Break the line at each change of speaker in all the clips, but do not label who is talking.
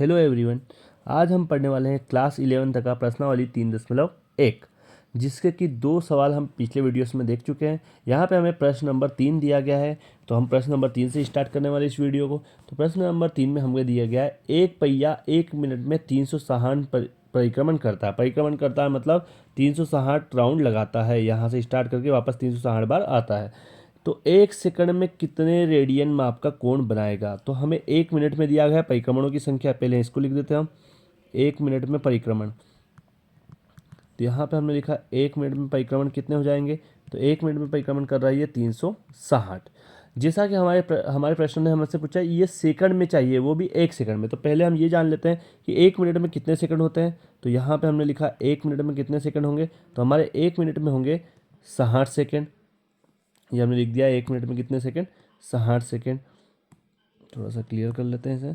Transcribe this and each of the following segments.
Hello everyone. आज हम पढ़ने वाले हैं क्लास 11 तक का प्रश्नावली 3.1, जिसके कि दो सवाल हम पिछले वीडियोस में देख चुके हैं। यहाँ पे हमें प्रश्न नंबर 3 दिया गया है, तो हम प्रश्न नंबर 3 से स्टार्ट करने वाले इस वीडियो को। तो प्रश्न नंबर 3 में हमें दिया गया है, एक पहिया 1 मिनट में 360 परिक्रमण करता है। परिक्रमण करता है मतलब 360 राउंड लगाता है, यहाँ से स्टार्ट करके वापस 360 बार आता है। तो 1 सेकंड में कितने रेडियन माप का कोण बनाएगा। तो हमें 1 मिनट में दिया गया है परिक्रमणों की संख्या, पहले इसको लिख देते हैं हम। 1 मिनट में परिक्रमण, तो यहाँ पे हमने लिखा 1 मिनट में परिक्रमण कितने हो जाएंगे। तो 1 मिनट में परिक्रमण कर रहा है ये 360। जैसा कि हमारे प्रश्न ने हमसे पूछा ये सेकंड में चाहिए, वो भी 1 सेकंड में। तो पहले हम ये जान लेते हैं कि 1 मिनट में कितने सेकंड होते हैं। तो यहाँ पे हमने लिखा 1 मिनट में कितने सेकंड होंगे, तो हमारे 1 मिनट में होंगे 60 सेकंड। ये हमने लिख दिया 1 मिनट में कितने सेकंड, 60 सेकंड। थोड़ा सा क्लियर कर लेते हैं इसे।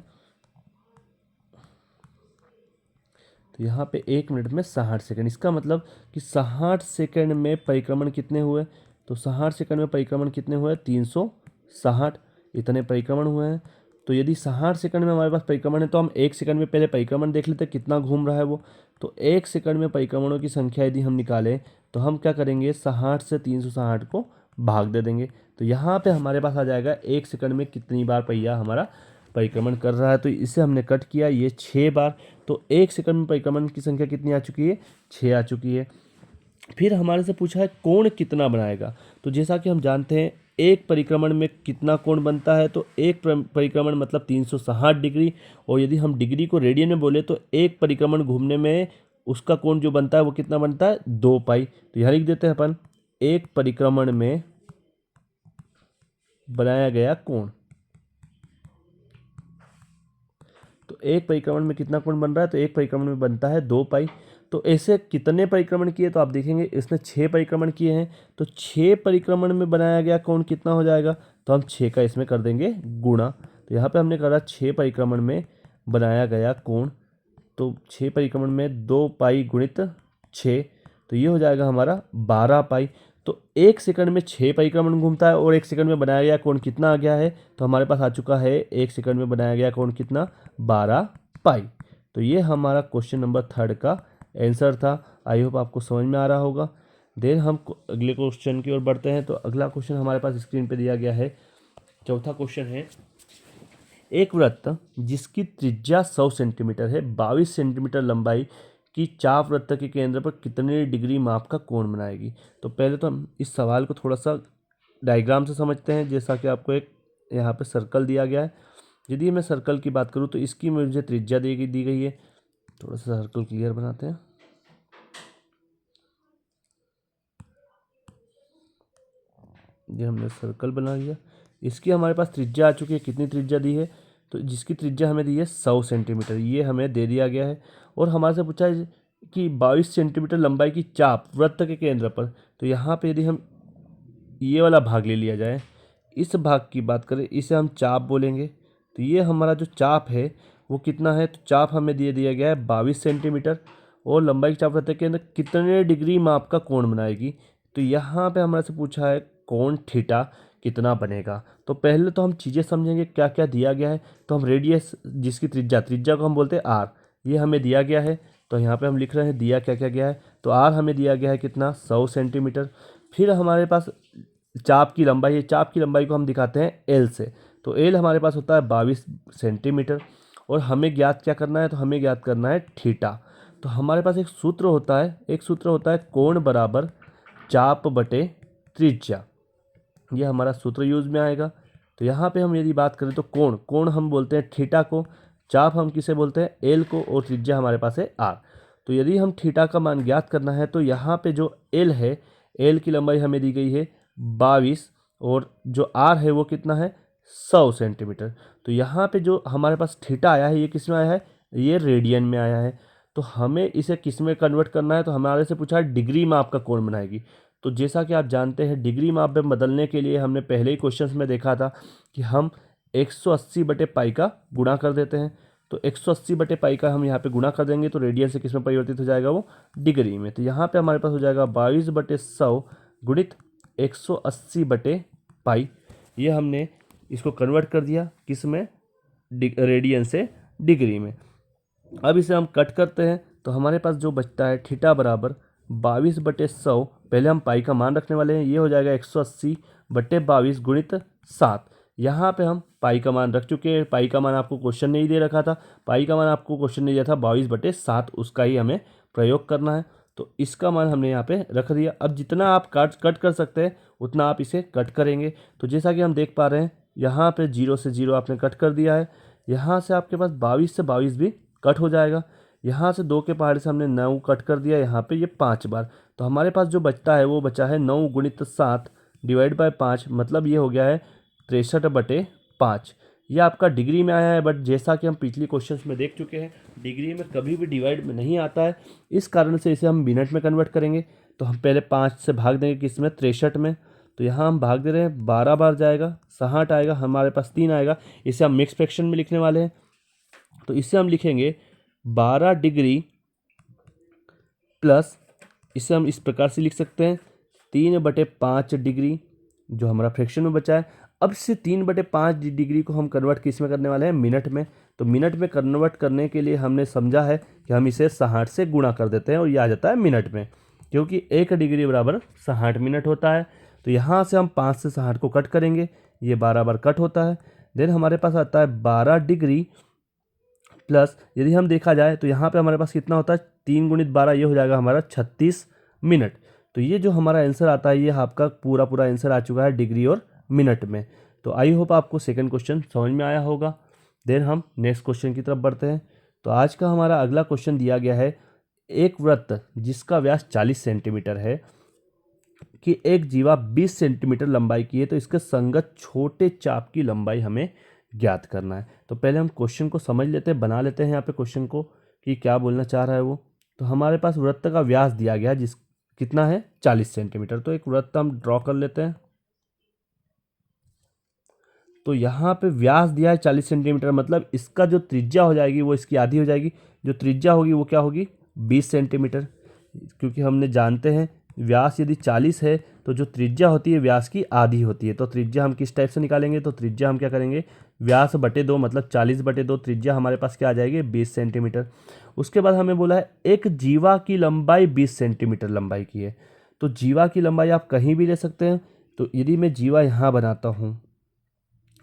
तो यहाँ पे 1 मिनट में 60 सेकंड, इसका मतलब कि 60 सेकंड में परिक्रमण कितने हुए। तो 60 सेकंड में परिक्रमण कितने हुए, 360 इतने परिक्रमण हुए हैं। तो यदि 60 सेकंड में हमारे पास परिक्रमण है तो हम 1 सेकंड में पहले परिक्रमण देख लेते हैं कितना घूम रहा है वो। तो 1 सेकंड में परिक्रमणों की संख्या यदि हम निकालें तो हम क्या करेंगे, 60 से 360 को भाग दे देंगे। तो यहाँ पे हमारे पास आ जाएगा 1 सेकंड में कितनी बार पहिया हमारा परिक्रमण कर रहा है। तो इसे हमने कट किया, ये 6 बार। तो 1 सेकंड में परिक्रमण की संख्या कितनी आ चुकी है, 6 आ चुकी है। फिर हमारे से पूछा है कोण कितना बनाएगा। तो जैसा कि हम जानते हैं एक परिक्रमण में कितना कोण बनता है, तो एक परिक्रमण मतलब 360 डिग्री। और यदि हम डिग्री को रेडियन में बोले तो एक परिक्रमण घूमने में उसका कोण जो बनता है वो कितना बनता है, 2 पाई। तो यहाँ लिख देते हैं अपन, एक परिक्रमण में बनाया गया कोण। तो एक परिक्रमण में कितना कोण बन रहा है, तो एक परिक्रमण में बनता है 2 पाई। तो ऐसे कितने परिक्रमण किए, तो आप देखेंगे इसने 6 परिक्रमण किए हैं। तो 6 परिक्रमण में बनाया गया कोण कितना हो जाएगा, तो हम 6 का इसमें कर देंगे गुणा। तो यहाँ पे हमने करा 6 परिक्रमण में बनाया गया कोण, तो 6 परिक्रमण में 2 पाई गुणित 6, तो ये हो जाएगा हमारा 12 पाई। तो 1 सेकंड में 6 परिक्रमण घूमता है और 1 सेकंड में बनाया गया कोण कितना आ गया है, तो हमारे पास आ चुका है 1 सेकंड में बनाया गया कोण कितना, 12 पाई। तो ये हमारा क्वेश्चन नंबर 3 का आंसर था। आई होप आपको समझ में आ रहा होगा। देन हम अगले क्वेश्चन की ओर बढ़ते हैं। तो अगला क्वेश्चन हमारे पास स्क्रीन पे दिया गया है। चौथा क्वेश्चन है, एक वृत्त जिसकी त्रिज्या 100 सेंटीमीटर है, 22 सेंटीमीटर लंबाई की चाप वृत्त के केंद्र पर कितने डिग्री माप का कोण बनाएगी। तो पहले तो हम इस सवाल को थोड़ा सा डायग्राम से समझते हैं। जैसा कि आपको एक यहाँ पे सर्कल दिया गया है। यदि मैं सर्कल की बात करूँ तो इसकी मुझे त्रिज्या दी गई है। थोड़ा सा सर्कल क्लियर बनाते हैं। ये हमने सर्कल बना लिया, इसकी हमारे पास त्रिज्या आ चुकी है। कितनी त्रिज्या दी है, तो जिसकी त्रिज्या हमें दी है 100 सेंटीमीटर, ये हमें दे दिया गया है। और हमारे से पूछा है कि 22 सेंटीमीटर लंबाई की चाप वृत्त के केंद्र पर। तो यहाँ पे यदि हम ये वाला भाग ले लिया जाए, इस भाग की बात करें, इसे हम चाप बोलेंगे। तो ये हमारा जो चाप है वो कितना है, तो चाप हमें दिया गया है 22 सेंटीमीटर। और लंबाई की चाप वृत्त के अंदर कितने डिग्री माप का कोण बनाएगी। तो यहाँ पे हमारे से पूछा है कोण थीटा कितना बनेगा। तो पहले तो हम चीज़ें समझेंगे क्या क्या दिया गया है। तो हम रेडियस जिसकी त्रिज्या को हम बोलते हैं आर, ये हमें दिया गया है। तो यहाँ पे हम लिख रहे हैं दिया क्या क्या गया है। तो आर हमें दिया गया है कितना, 100 सेंटीमीटर। फिर हमारे पास चाप की लंबाई है, चाप की लंबाई को हम दिखाते हैं एल से। तो एल हमारे पास होता है 22 सेंटीमीटर। और हमें ज्ञात क्या करना है, तो हमें ज्ञात करना है थीटा। तो हमारे पास एक सूत्र होता है कोण बराबर चाप बटे त्रिज्या। ये हमारा सूत्र यूज में आएगा। तो यहाँ पे हम यदि बात करें तो कोण हम बोलते हैं थीटा को, चाप हम किसे बोलते हैं, एल को, और त्रिज्या हमारे पास है आर। तो यदि हम थीटा का मान ज्ञात करना है तो यहाँ पे जो एल है, एल की लंबाई हमें दी गई है 22, और जो आर है वो कितना है, 100 सेंटीमीटर। तो यहाँ पे जो हमारे पास थीटा आया है ये किस में आया है, ये रेडियन में आया है। तो हमें इसे किस में कन्वर्ट करना है, तो हमारे से पूछा है डिग्री में आपका कोण बनाएगी। तो जैसा कि आप जानते हैं डिग्री माप में बदलने के लिए हमने पहले ही क्वेश्चंस में देखा था कि हम 180 बटे पाई का गुणा कर देते हैं। तो 180 बटे पाई का हम यहाँ पे गुणा कर देंगे तो रेडियन से किस में परिवर्तित हो जाएगा, वो डिग्री में। तो यहाँ पे हमारे पास हो जाएगा 22 बटे 100 गुणित 180 बटे पाई। ये हमने इसको कन्वर्ट कर दिया किस में, रेडियन से डिग्री में। अब इसे हम कट करते हैं तो हमारे पास जो बचता है थीटा बराबर 22/100, पहले हम पाई का मान रखने वाले हैं, ये हो जाएगा 180/22 गुणित 7। यहाँ पे हम पाई का मान रख चुके हैं, पाई का मान आपको क्वेश्चन नहीं दे रखा था, पाई का मान आपको क्वेश्चन नहीं दिया था 22/7, उसका ही हमें प्रयोग करना है। तो इसका मान हमने यहाँ पे रख दिया। अब जितना आप कट कर सकते हैं उतना आप इसे कट करेंगे। तो जैसा कि हम देख पा रहे हैं यहाँ पे 0 से 0 आपने कट कर दिया है, यहाँ से आपके पास 22 से 22 भी कट हो जाएगा, यहाँ से 2 के पहाड़े से हमने 9 कट कर दिया, यहाँ पे ये 5 बार। तो हमारे पास जो बचता है वो बचा है 9 गुणित 7 डिवाइड बाय 5, मतलब ये हो गया है 63/5। ये आपका डिग्री में आया है, बट जैसा कि हम पिछली क्वेश्चंस में देख चुके हैं डिग्री में कभी भी डिवाइड में नहीं आता है, इस कारण से इसे हम मिनट में कन्वर्ट करेंगे। तो हम पहले 5 से भाग देंगे किस में, 63 में। तो यहाँ हम भाग दे रहे हैं, 12 बार जाएगा, 60 आएगा, हमारे पास 3 आएगा। इसे हम मिक्स फ्रैक्शन में लिखने वाले हैं। तो इसे हम लिखेंगे 12 डिग्री प्लस, इसे हम इस प्रकार से लिख सकते हैं 3/5 डिग्री, जो हमारा फ्रैक्शन में बचा है। अब से 3/5 डिग्री को हम कन्वर्ट किस में करने वाले हैं, मिनट में। तो मिनट में कन्वर्ट करने के लिए हमने समझा है कि हम इसे 60 से गुणा कर देते हैं और ये आ जाता है मिनट में, क्योंकि 1 डिग्री बराबर 60 मिनट होता है। तो यहाँ से हम 5 से 60 को कट करेंगे, ये 12 बार कट होता है। देन हमारे पास आता है 12 डिग्री प्लस, यदि हम देखा जाए तो यहाँ पे हमारे पास कितना होता है, 3 गुणित 12, ये हो जाएगा हमारा 36 मिनट। तो ये जो हमारा आंसर आता है ये आपका पूरा आंसर आ चुका है डिग्री और मिनट में। तो आई होप आपको सेकंड क्वेश्चन समझ में आया होगा। देन हम नेक्स्ट क्वेश्चन की तरफ बढ़ते हैं। तो आज का हमारा अगला क्वेश्चन दिया गया है, एक वृत्त जिसका व्यास 40 सेंटीमीटर है कि एक जीवा 20 सेंटीमीटर लंबाई की है, तो इसके संगत छोटे चाप की लंबाई हमें ज्ञात करना है। तो पहले हम क्वेश्चन को समझ लेते हैं, बना लेते हैं यहाँ पे क्वेश्चन को कि क्या बोलना चाह रहा है वो। तो हमारे पास वृत्त का व्यास दिया गया है, जिस कितना है 40 सेंटीमीटर। तो एक वृत्त हम ड्रॉ कर लेते हैं। तो यहाँ पे व्यास दिया है 40 सेंटीमीटर, मतलब इसका जो त्रिज्या हो जाएगी वो इसकी आधी हो जाएगी। जो त्रिज्या होगी वो क्या होगी, 20 सेंटीमीटर, क्योंकि हमने जानते हैं व्यास यदि 40 है तो जो त्रिज्या होती है व्यास की आधी होती है। तो त्रिज्या हम किस टाइप से निकालेंगे, तो त्रिज्या हम क्या करेंगे, व्यास बटे 2, मतलब 40/2, त्रिज्या हमारे पास क्या आ जाएगी 20 सेंटीमीटर। उसके बाद हमें बोला है एक जीवा की लंबाई 20 सेंटीमीटर लंबाई की है। तो जीवा की लंबाई आप कहीं भी ले सकते हैं। तो यदि मैं जीवा यहाँ बनाता हूँ,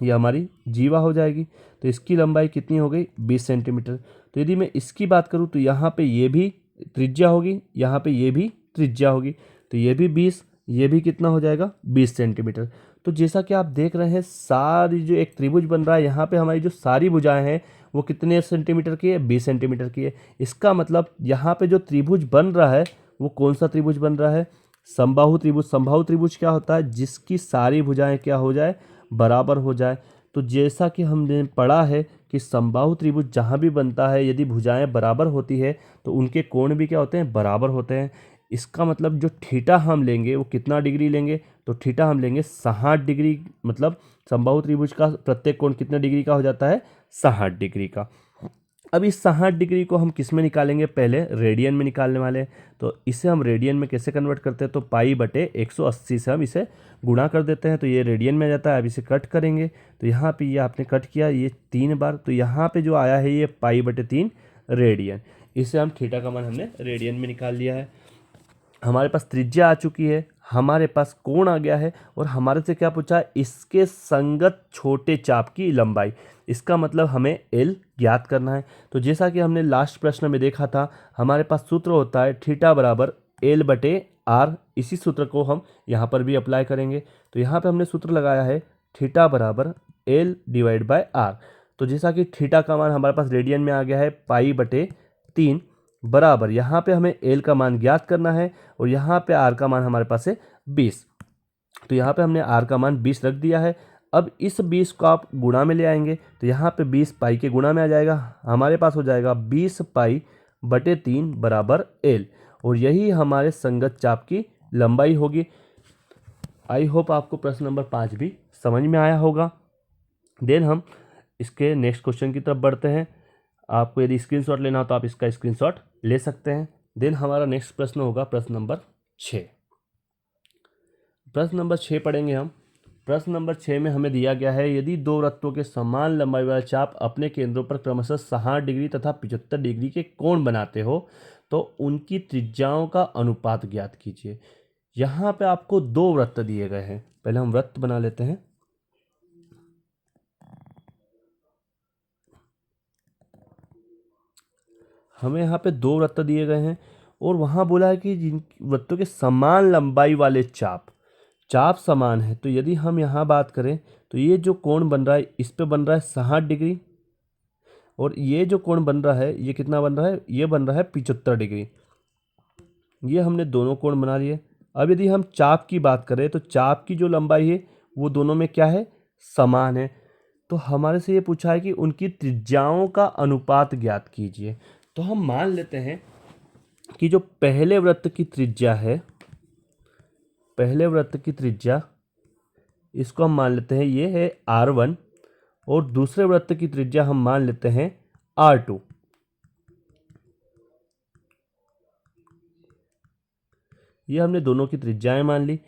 ये हमारी जीवा हो जाएगी। तो इसकी लंबाई कितनी हो गई, 20 सेंटीमीटर। तो यदि मैं इसकी बात करूँ तो यहाँ पे ये भी त्रिज्या होगी, यहाँ पे ये भी त्रिज्या होगी। तो ये भी 20, ये भी कितना हो जाएगा 20 सेंटीमीटर। तो जैसा कि आप देख रहे हैं सारी जो एक त्रिभुज बन रहा है, यहाँ पे हमारी जो सारी भुजाएं हैं वो कितने सेंटीमीटर की है, 20 सेंटीमीटर की है। इसका मतलब यहाँ पे जो त्रिभुज बन रहा है वो कौन सा त्रिभुज बन रहा है, समबाहु त्रिभुज। समबाहु त्रिभुज क्या होता है, जिसकी सारी भुजाएं क्या हो जाए, बराबर हो जाए। तो जैसा कि हमने पढ़ा है कि समबाहु त्रिभुज जहाँ भी बनता है यदि भुजाएं बराबर होती है तो उनके कोण भी क्या होते हैं, बराबर होते हैं। इसका मतलब जो थीटा हम लेंगे वो कितना डिग्री लेंगे, तो थीटा हम लेंगे 60 डिग्री, मतलब समबाहु त्रिभुज का प्रत्येक कोण कितने डिग्री का हो जाता है, 60 डिग्री का। अब इस 60 डिग्री को हम किस में निकालेंगे, पहले रेडियन में निकालने वाले हैं। तो इसे हम रेडियन में कैसे कन्वर्ट करते हैं, तो पाई/180 से हम इसे गुणा कर देते हैं, तो ये रेडियन में आ जाता है। अब इसे कट करेंगे तो यहाँ पे ये आपने कट किया ये 3 बार, तो यहाँ पे जो आया है ये पाई/3 रेडियन। इसे हम थीटा का मान हमने रेडियन में निकाल लिया है। हमारे पास त्रिज्या आ चुकी है, हमारे पास कोण आ गया है, और हमारे से क्या पूछा है, इसके संगत छोटे चाप की लंबाई। इसका मतलब हमें एल ज्ञात करना है। तो जैसा कि हमने लास्ट प्रश्न में देखा था, हमारे पास सूत्र होता है थीटा बराबर L/r। इसी सूत्र को हम यहाँ पर भी अप्लाई करेंगे। तो यहाँ पे हमने सूत्र लगाया है थीटा बराबर L/r। तो जैसा कि थीटा का मान हमारे पास रेडियन में आ गया है पाई/3 बराबर, यहाँ पे हमें एल का मान ज्ञात करना है और यहाँ पे आर का मान हमारे पास है 20। तो यहाँ पे हमने आर का मान 20 रख दिया है। अब इस 20 को आप गुणा में ले आएंगे तो यहाँ पे 20 पाई के गुणा में आ जाएगा, हमारे पास हो जाएगा 20 पाई/3 बराबर एल, और यही हमारे संगत चाप की लंबाई होगी। आई होप आपको प्रश्न नंबर 5 भी समझ में आया होगा। देन हम इसके नेक्स्ट क्वेश्चन की तरफ बढ़ते हैं। आपको यदि स्क्रीनशॉट लेना हो तो आप इसका स्क्रीनशॉट ले सकते हैं। देन हमारा नेक्स्ट प्रश्न होगा प्रश्न नंबर 6। प्रश्न नंबर 6 पढ़ेंगे हम। प्रश्न नंबर 6 में हमें दिया गया है, यदि दो वृत्तों के समान लंबाई वाले चाप अपने केंद्रों पर क्रमशः 60 डिग्री तथा 75 डिग्री के कोण बनाते हो तो उनकी त्रिज्याओं का अनुपात ज्ञात कीजिए। यहाँ पे आपको दो वृत्त दिए गए हैं। पहले हम वृत्त बना लेते हैं। हमें यहाँ पे दो वृत्त दिए गए हैं और वहाँ बोला है कि जिन वृत्तों के समान लंबाई वाले चाप समान है। तो यदि हम यहाँ बात करें तो ये जो कोण बन रहा है इस पे बन रहा है 60 डिग्री और ये जो कोण बन रहा है ये कितना बन रहा है, ये बन रहा है 75 डिग्री। ये हमने दोनों कोण बना लिए। अब यदि हम चाप की बात करें तो चाप की जो लंबाई है वो दोनों में क्या है, समान है। तो हमारे से ये पूछा है कि उनकी त्रिज्याओं का अनुपात ज्ञात कीजिए। तो हम मान लेते हैं कि जो पहले वृत्त की त्रिज्या है, पहले वृत्त की त्रिज्या इसको हम मान लेते हैं ये है R1 और दूसरे वृत्त की त्रिज्या हम मान लेते हैं R2। ये हमने दोनों की त्रिज्याएं मान ली।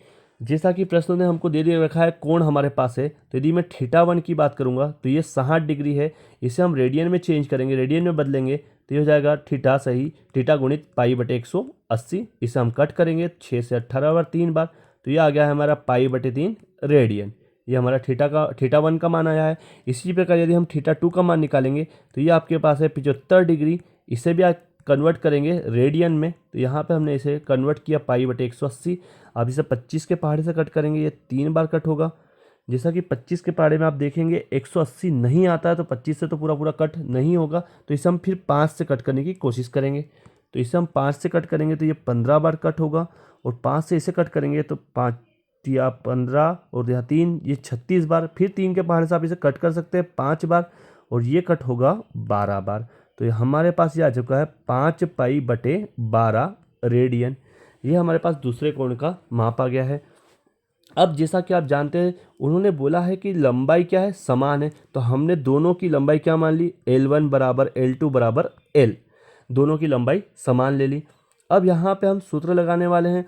जैसा कि प्रश्न ने हमको दे दिया रखा है कोण हमारे पास है, तो यदि मैं θ1 की बात करूंगा तो ये 60 डिग्री है। इसे हम रेडियन में चेंज करेंगे, रेडियन में बदलेंगे तो ये हो जाएगा थीटा सही थीटा गुणित पाई बटे 180। इसे हम कट करेंगे 6 से 18 बार 3 बार, तो ये आ गया है हमारा पाई बटे 3 रेडियन। ये हमारा θ1 का मान आया है। इसी प्रकार यदि हम θ2 का मान निकालेंगे तो ये आपके पास है 75 डिग्री। इसे भी आप कन्वर्ट करेंगे रेडियन में, तो यहाँ पे हमने इसे कन्वर्ट किया पाई बटे 180। अब इसे 25 के पहाड़े से कट करेंगे, ये 3 बार कट होगा। जैसा कि 25 के पहाड़े में आप देखेंगे 180 नहीं आता है तो 25 से तो पूरा पूरा कट नहीं होगा, तो इसे हम फिर 5 से कट करने की कोशिश करेंगे। तो इसे हम 5 से कट करेंगे तो ये 15 बार कट होगा और 5 से इसे कट करेंगे तो 5 या 15 और यहाँ 3 ये 36 बार। फिर 3 के पहाड़े से आप इसे कट कर सकते हैं 5 बार और ये कट होगा 12 बार। तो ये हमारे पास ये आ चुका है 5 पाई बटे 12 रेडियन। ये हमारे पास दूसरे कोण का माप आ गया है। अब जैसा कि आप जानते हैं उन्होंने बोला है कि लंबाई क्या है, समान है, तो हमने दोनों की लंबाई क्या मान ली, L1 बराबर L2 बराबर L, दोनों की लंबाई समान ले ली। अब यहाँ पे हम सूत्र लगाने वाले हैं।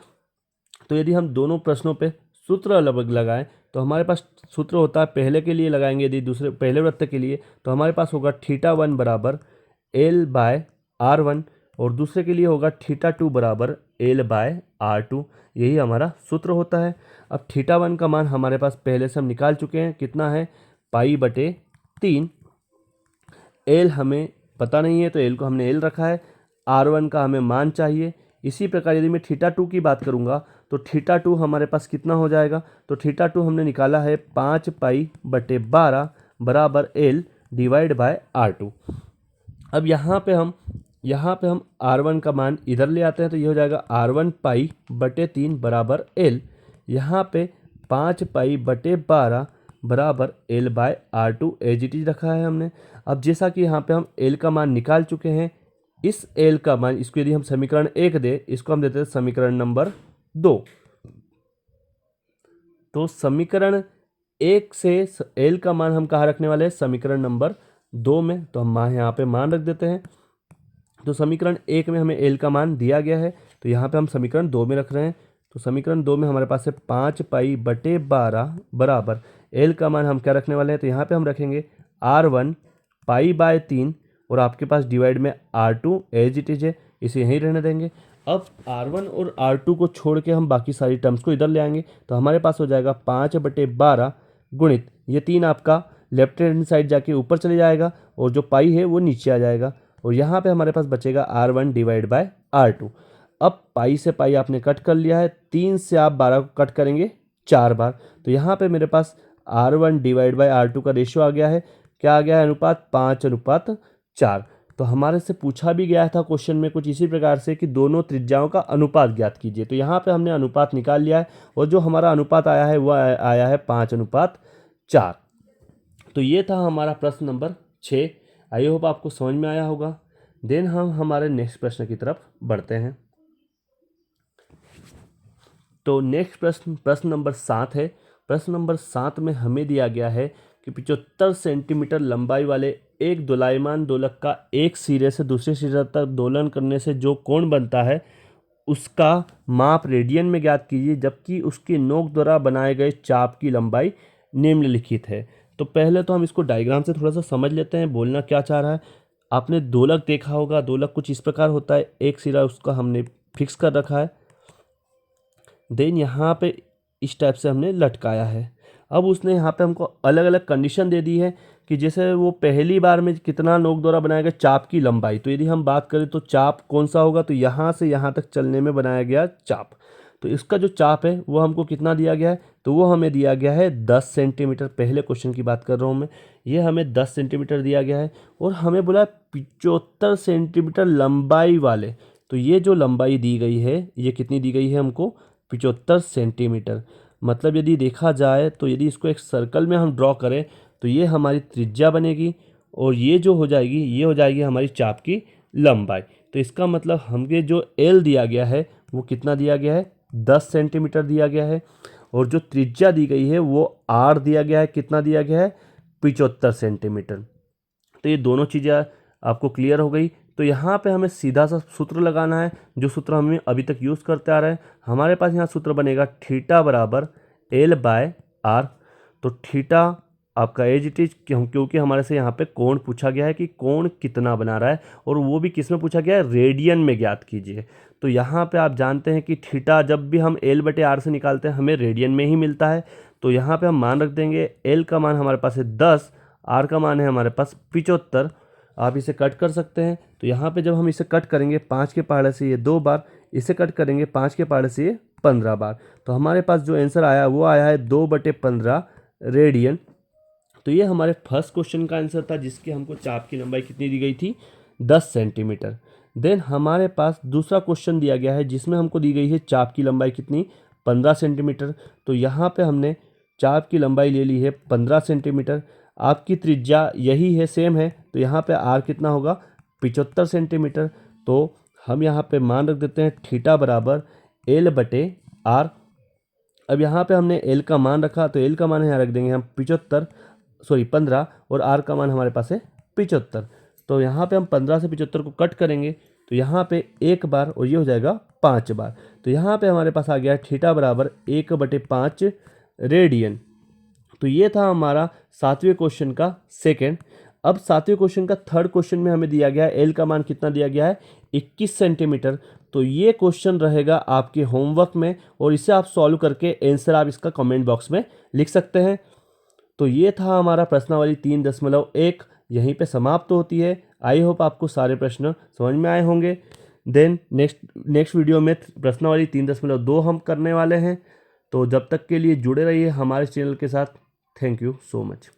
तो यदि हम दोनों प्रश्नों पे सूत्र अलग लगाएं तो हमारे पास सूत्र होता है, पहले के लिए लगाएंगे यदि दूसरे पहले वृत्त के लिए तो हमारे पास होगा θ1 बराबर L/R1 और दूसरे के लिए होगा θ2 बराबर L/R2। यही हमारा सूत्र होता है। अब θ1 का मान हमारे पास पहले से हम निकाल चुके हैं, कितना है पाई बटे 3। L हमें पता नहीं है तो L को हमने L रखा है, R1 का हमें मान चाहिए। इसी प्रकार यदि मैं θ2 की बात करूंगा तो θ2 हमारे पास कितना हो जाएगा, तो θ2 हमने निकाला है 5 पाई बटे 12 बराबर L डिवाइड बाय R2। अब यहाँ पे हम R1 का मान इधर ले आते हैं तो ये हो जाएगा R1 पाई बटे 3 बराबर L। यहाँ पे 5 पाई बटे 12 बराबर L/R2 एज इट इज रखा है हमने। अब जैसा कि यहाँ पे हम L का मान निकाल चुके हैं, इस L का मान इसको यदि हम समीकरण 1 दे, इसको हम देते हैं समीकरण नंबर 2। तो समीकरण 1 से L का मान हम कहाँ रखने वाले हैं, समीकरण नंबर 2 में। तो हम यहाँ पे मान रख देते हैं। तो समीकरण 1 में हमें L का मान दिया गया है, तो यहाँ पे हम समीकरण 2 में रख रहे हैं। तो समीकरण 2 में हमारे पास है 5 पाई बटे 12 बराबर L का मान हम क्या रखने वाले हैं, तो यहाँ पे हम रखेंगे R1 पाई बाय 3 और आपके पास डिवाइड में R2 एज इट इज है, इसे यहीं रहने देंगे। अब R1 और R2 को छोड़ के हम बाकी सारी टर्म्स को इधर ले आएंगे तो हमारे पास हो जाएगा 5 बटे 12 गुणित ये 3 आपका लेफ्ट हैंड साइड जाके ऊपर चले जाएगा और जो पाई है वो नीचे आ जाएगा और यहाँ पे हमारे पास बचेगा R1 डिवाइड बाय R2। अब पाई से पाई आपने कट कर लिया है, 3 से आप 12 को कट करेंगे 4 बार, तो यहाँ पे मेरे पास R1 डिवाइड बाय R2 का रेशियो आ गया है, क्या आ गया है, अनुपात 5:4। तो हमारे से पूछा भी गया था क्वेश्चन में कुछ इसी प्रकार से कि दोनों त्रिज्याओं का अनुपात ज्ञात कीजिए। तो यहाँ पे हमने अनुपात निकाल लिया है और जो हमारा अनुपात आया है वो आया है 5:4। तो ये था हमारा प्रश्न नंबर 6। आई होप आपको समझ में आया होगा। देन हम हमारे नेक्स्ट प्रश्न की तरफ बढ़ते हैं। तो नेक्स्ट प्रश्न नंबर 7 है। प्रश्न नंबर 7 में हमें दिया गया है कि 75 सेंटीमीटर लंबाई वाले एक दोलायमान दोलक का एक सिरे से दूसरे सिरे तक दोलन करने से जो कोण बनता है उसका माप रेडियन में ज्ञात कीजिए जबकि उसके नोक द्वारा बनाए गए चाप की लंबाई निम्नलिखित है। तो पहले तो हम इसको डायग्राम से थोड़ा सा समझ लेते हैं बोलना क्या चाह रहा है। आपने दोलक देखा होगा, दोलक कुछ इस प्रकार होता है, एक सिरा उसका हमने फिक्स कर रखा है, देन यहाँ पे इस टाइप से हमने लटकाया है। अब उसने यहाँ पे हमको अलग अलग कंडीशन दे दी है कि जैसे वो पहली बार में कितना नोक द्वारा बनाया गया चाप की लंबाई। तो यदि हम बात करें तो चाप कौन सा होगा, तो यहाँ से यहाँ तक चलने में बनाया गया चाप। तो इसका जो चाप है वो हमको कितना दिया गया है, तो वो हमें दिया गया है 10 सेंटीमीटर। पहले क्वेश्चन की बात कर रहा हूँ मैं, ये हमें 10 सेंटीमीटर दिया गया है और हमें बोला 75 सेंटीमीटर लंबाई वाले। तो ये जो लंबाई दी गई है ये कितनी दी गई है हमको, 75 सेंटीमीटर। मतलब यदि देखा जाए तो यदि इसको एक सर्कल में हम ड्रॉ करें तो ये हमारी त्रिज्या बनेगी और ये जो हो जाएगी ये हो जाएगी हमारी चाप की लंबाई। तो इसका मतलब हमें जो एल दिया गया है वो कितना दिया गया है, 10 सेंटीमीटर दिया गया है, और जो त्रिज्या दी गई है वो आर दिया गया है, कितना दिया गया है, 75 सेंटीमीटर। तो ये दोनों चीज़ें आपको क्लियर हो गई। तो यहाँ पे हमें सीधा सा सूत्र लगाना है, जो सूत्र हमें अभी तक यूज़ करते आ रहे हैं। हमारे पास यहाँ सूत्र बनेगा थीटा बराबर एल बाय आर। तो थीटा आपका एज इट इज, क्योंकि हमारे से यहाँ पे कोण पूछा गया है कि कोण कितना बना रहा है, और वो भी किस में पूछा गया है, रेडियन में ज्ञात कीजिए। तो यहाँ पे आप जानते हैं कि थीटा जब भी हम एल बटे आर से निकालते हैं हमें रेडियन में ही मिलता है। तो यहाँ पे हम मान रख देंगे, एल का मान हमारे पास है 10, आर का मान है हमारे पास 75। आप इसे कट कर सकते हैं। तो यहाँ पे जब हम इसे कट करेंगे 5 के पहाड़े से ये 2 बार, इसे कट करेंगे 5 के पहाड़े से ये 15 बार। तो हमारे पास जो आंसर आया वो आया है 2/15 रेडियन। तो ये हमारे फर्स्ट क्वेश्चन का आंसर था जिसके हमको चाप की लंबाई कितनी दी गई थी, 10 सेंटीमीटर। देन हमारे पास दूसरा क्वेश्चन दिया गया है जिसमें हमको दी गई है चाप की लंबाई कितनी, 15 सेंटीमीटर। तो यहाँ पे हमने चाप की लंबाई ले ली है 15 सेंटीमीटर। आपकी त्रिज्या यही है, सेम है, तो यहाँ पे आर कितना होगा, 75 सेंटीमीटर। तो हम यहाँ पे मान रख देते हैं थीटा बराबर एल बटे आर। अब यहाँ पे हमने एल का मान रखा तो एल का मान यहाँ रख देंगे हम 15 और आर का मान हमारे पास है 75। तो यहाँ पे हम 15 से 75 को कट करेंगे तो यहाँ पे 1 बार और ये हो जाएगा 5 बार। तो यहाँ पे हमारे पास आ गया थीटा बराबर 1/5 रेडियन। तो ये था हमारा 7वें क्वेश्चन का सेकंड। अब 7वें क्वेश्चन का थर्ड क्वेश्चन में हमें दिया गया है एल का मान कितना दिया गया है, 21 सेंटीमीटर। तो ये क्वेश्चन रहेगा आपके होमवर्क में और इसे आप सॉल्व करके आंसर आप इसका कमेंट बॉक्स में लिख सकते हैं। तो ये था हमारा प्रश्नावली 3.1, यहीं पे समाप्त होती है। आई होप आपको सारे प्रश्न समझ में आए होंगे। देन नेक्स्ट वीडियो में प्रश्नावली 3.2 हम करने वाले हैं। तो जब तक के लिए जुड़े रहिए हमारे चैनल के साथ। Thank you so much.